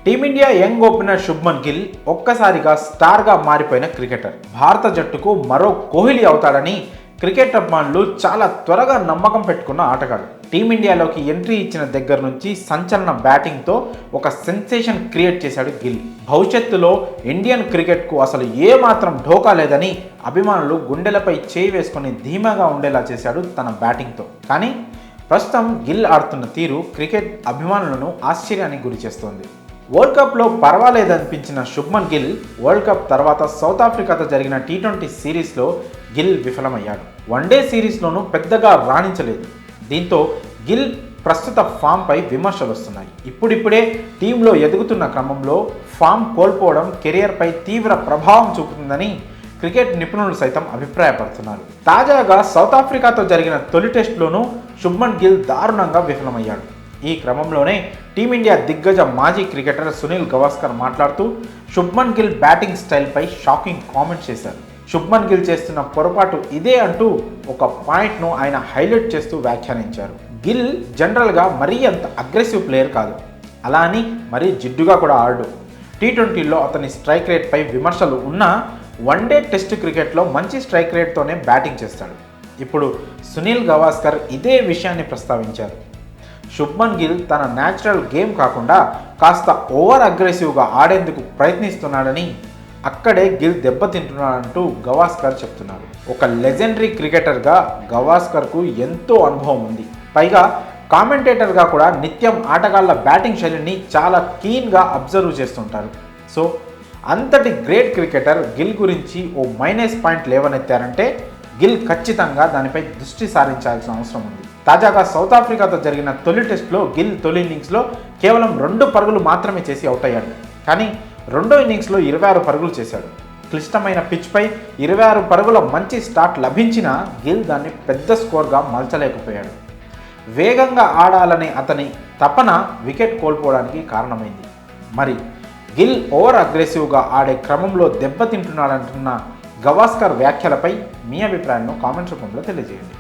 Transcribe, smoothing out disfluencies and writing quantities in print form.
Team India young opener Shubman Gill ఒక్కసారిగా స్టార్గా మారిపోయిన క్రికెటర్. భారత జట్టుకు మరో కోహ్లీ అవుతాడని క్రికెట్ అభిమానులు చాలా త్వరగా నమ్మకం పెట్టుకున్న ఆటగాడు. టీమిండియాలోకి ఎంట్రీ ఇచ్చిన దగ్గర నుంచి సంచలన బ్యాటింగ్తో ఒక సెన్సేషన్ క్రియేట్ చేశాడు గిల్. భవిష్యత్తులో ఇండియన్ క్రికెట్కు అసలు ఏమాత్రం ఢోకా లేదని అభిమానులు గుండెలపై చేయి వేసుకొని ధీమాగా ఉండేలా చేశాడు తన బ్యాటింగ్తో. కానీ ప్రస్తుతం గిల్ ఆడుతున్న తీరు క్రికెట్ అభిమానులను ఆశ్చర్యానికి గురి చేస్తోంది. వరల్డ్ కప్లో పర్వాలేదనిపించిన శుభ్మన్ గిల్ వరల్డ్ కప్ తర్వాత సౌత్ ఆఫ్రికాతో జరిగిన టీ20 సిరీస్లో గిల్ విఫలమయ్యాడు. వన్డే సిరీస్లోనూ పెద్దగా రాణించలేదు. దీంతో గిల్ ప్రస్తుత ఫామ్పై విమర్శలు వస్తున్నాయి. ఇప్పుడిప్పుడే టీంలో ఎదుగుతున్న క్రమంలో ఫామ్ కోల్పోవడం కెరియర్పై తీవ్ర ప్రభావం చూపుతుందని క్రికెట్ నిపుణులు సైతం అభిప్రాయపడుతున్నారు. తాజాగా సౌత్ ఆఫ్రికాతో జరిగిన తొలి టెస్టులోనూ శుభ్మన్ గిల్ దారుణంగా విఫలమయ్యాడు. ఈ క్రమంలోనే టీమిండియా దిగ్గజ మాజీ క్రికెటర్ సునీల్ గవాస్కర్ మాట్లాడుతూ శుభ్మన్ గిల్ బ్యాటింగ్ స్టైల్పై షాకింగ్ కామెంట్ చేశారు. శుభ్మన్ గిల్ చేస్తున్న పొరపాటు ఇదే అంటూ ఒక పాయింట్ను ఆయన హైలైట్ చేస్తూ వ్యాఖ్యానించారు. గిల్ జనరల్గా మరీ అంత అగ్రెసివ్ ప్లేయర్ కాదు, అలా అని మరీ జిడ్డుగా కూడా ఆడు. టీ20లో అతని స్ట్రైక్ రేట్పై విమర్శలు ఉన్నా వన్డే టెస్ట్ క్రికెట్లో మంచి స్ట్రైక్ రేట్తోనే బ్యాటింగ్ చేస్తాడు. ఇప్పుడు సునీల్ గవాస్కర్ ఇదే విషయాన్ని ప్రస్తావించారు. శుభ్మన్ గిల్ తన న్యాచురల్ గేమ్ కాకుండా కాస్త ఓవర్ అగ్రెసివ్గా ఆడేందుకు ప్రయత్నిస్తున్నాడని, అక్కడే గిల్ దెబ్బతింటున్నాడంటూ గవాస్కర్ చెప్తున్నారు. ఒక లెజెండరీ క్రికెటర్గా గవాస్కర్కు ఎంతో అనుభవం ఉంది. పైగా కామెంటేటర్గా కూడా నిత్యం ఆటగాళ్ల బ్యాటింగ్ శైలిని చాలా కీన్గా అబ్జర్వ్ చేస్తుంటారు. సో అంతటి గ్రేట్ క్రికెటర్ గిల్ గురించి ఓ మైనస్ పాయింట్ లేవనెత్తారంటే గిల్ ఖచ్చితంగా దానిపై దృష్టి సారించాల్సిన అవసరం ఉంది. తాజాగా సౌత్ ఆఫ్రికాతో జరిగిన తొలి టెస్టులో గిల్ తొలి ఇన్నింగ్స్లో కేవలం 2 పరుగులు మాత్రమే చేసి అవుట్ అయ్యాడు. కానీ రెండో ఇన్నింగ్స్లో 26 పరుగులు చేశాడు. క్లిష్టమైన పిచ్పై 26 పరుగుల మంచి స్టార్ట్ లభించినా గిల్ దాన్ని పెద్ద స్కోర్గా మలచలేకపోయాడు. వేగంగా ఆడాలనే అతని తపన వికెట్ కోల్పోవడానికి కారణమైంది. మరి గిల్ ఓవర్ అగ్రెసివ్గా ఆడే క్రమంలో దెబ్బతింటున్నాడంటున్న గవాస్కర్ వ్యాఖ్యలపై మీ అభిప్రాయాలను కామెంట్స్ రూపంలో తెలియజేయండి.